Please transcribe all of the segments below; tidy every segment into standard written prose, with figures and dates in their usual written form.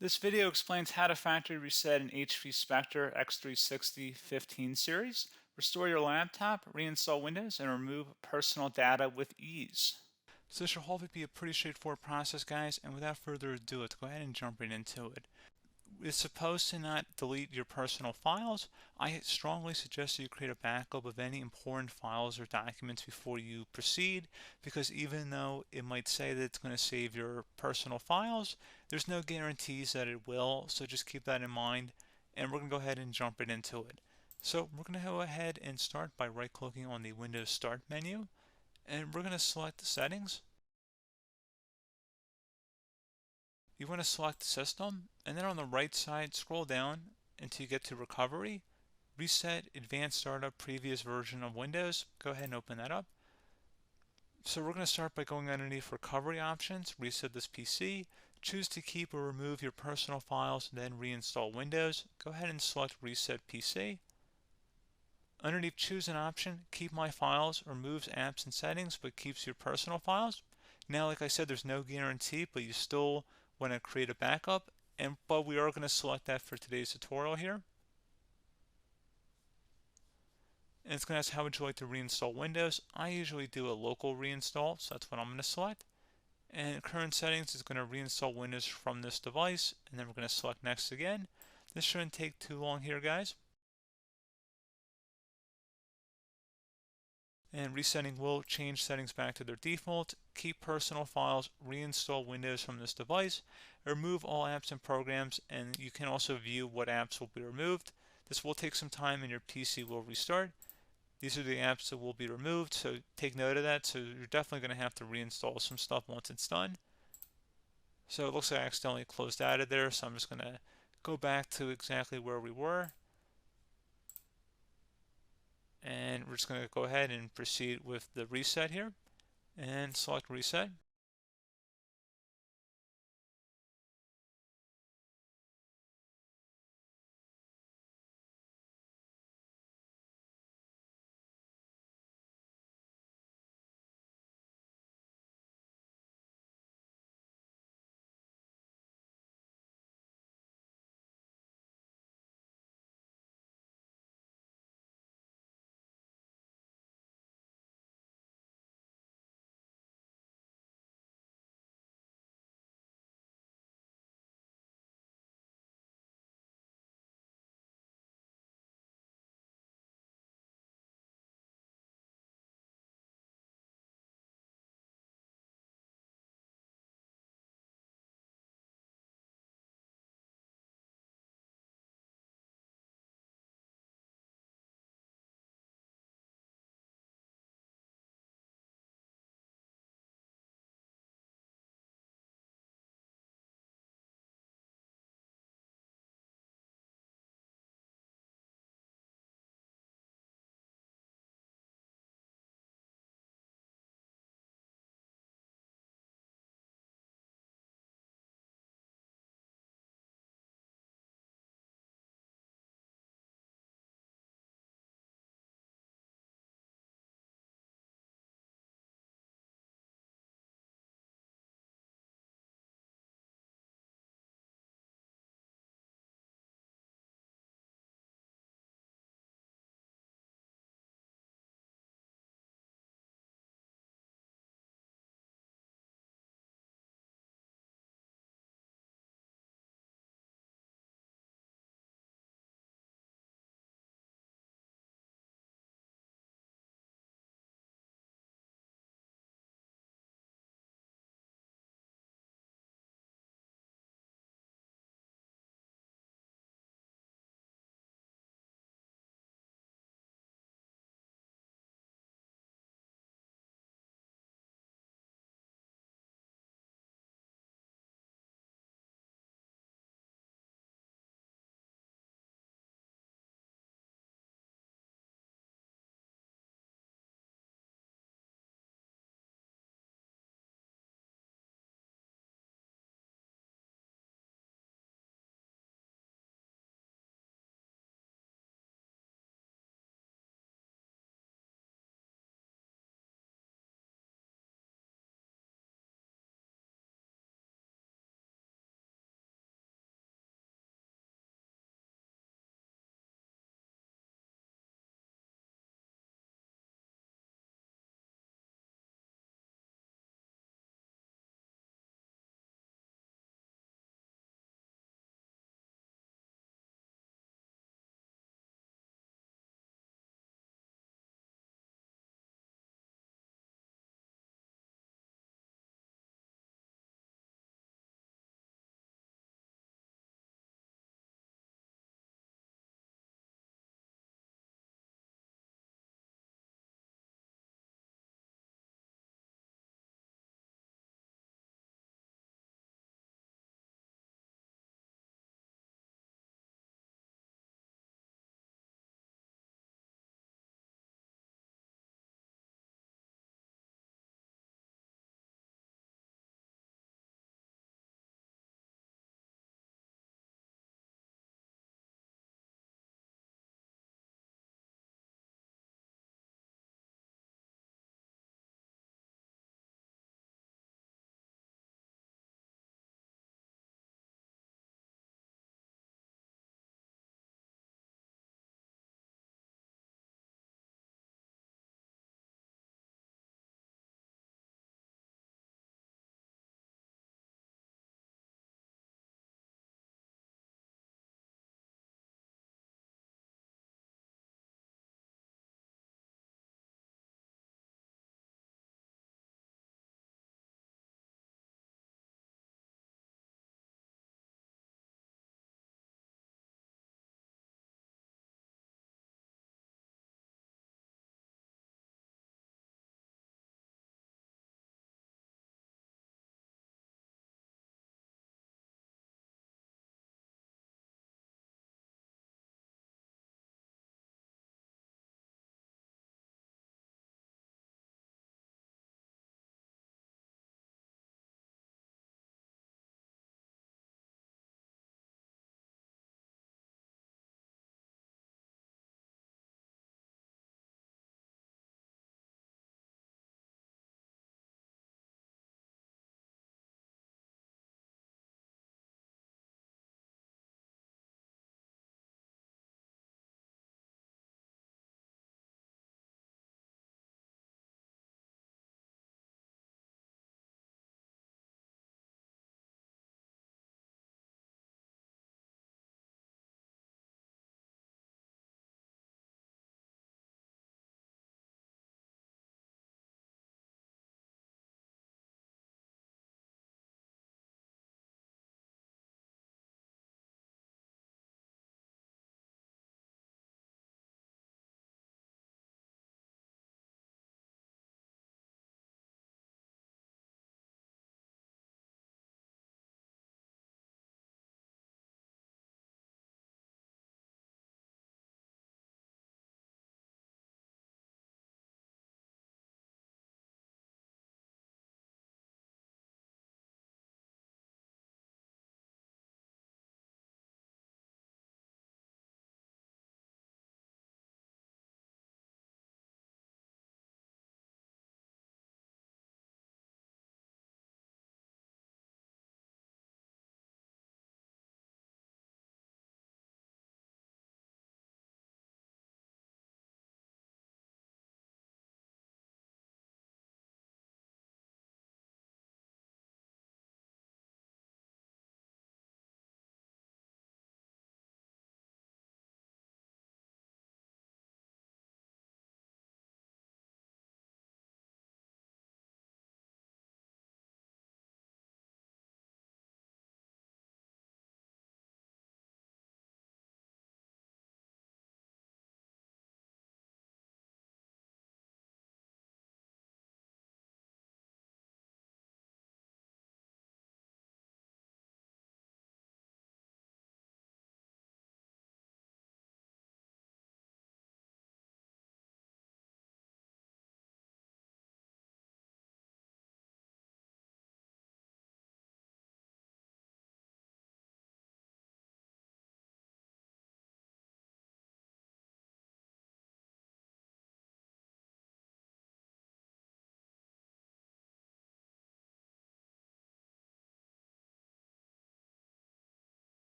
This video explains how to factory reset an HP Spectre x360 15 series, restore your laptop, reinstall Windows, and remove personal data with ease. So this should hopefully be a pretty straightforward process, guys, and without further ado, let's go ahead and jump right into it. It's supposed to not delete your personal files. I strongly suggest that you create a backup of any important files or documents before you proceed, because even though it might say that it's going to save your personal files, there's no guarantees that it will, so just keep that in mind, and we're going to go ahead and jump right into it. So we're going to go ahead and start by right-clicking on the Windows Start menu, and we're going to select the settings. You want to select System, and then on the right side, scroll down until you get to Recovery. Reset Advanced Startup Previous Version of Windows. Go ahead and open that up. So we're going to start by going underneath Recovery Options, reset this PC, choose to keep or remove your personal files, then reinstall Windows. Go ahead and select Reset PC. Underneath Choose an option, Keep My Files removes apps and settings but keeps your personal files. Now, like I said, there's no guarantee, but you still want to create a backup, but we are going to select that for today's tutorial here. And it's going to ask how would you like to reinstall Windows. I usually do a local reinstall, so that's what I'm going to select. And current settings is going to reinstall Windows from this device, and then we're going to select next again. This shouldn't take too long here, guys. And resetting will change settings back to their default, keep personal files, reinstall Windows from this device, remove all apps and programs, and you can also view what apps will be removed. This will take some time and your PC will restart. These are the apps that will be removed, so take note of that. So you're definitely going to have to reinstall some stuff once it's done. So it looks like I accidentally closed out of there, so I'm just going to go back to exactly where we were. And we're just going to go ahead and proceed with the reset here and select reset.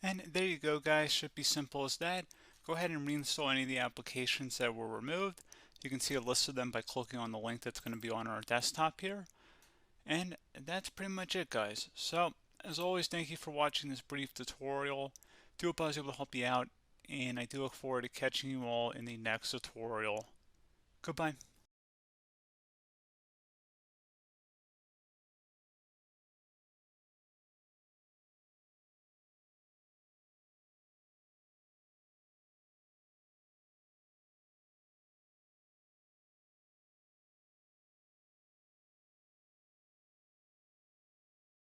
And there you go, guys. Should be simple as that. Go ahead and reinstall any of the applications that were removed. You can see a list of them by clicking on the link that's going to be on our desktop here. And that's pretty much it, guys. So, as always, thank you for watching this brief tutorial. Do hope I was able to help you out, and I do look forward to catching you all in the next tutorial. Goodbye.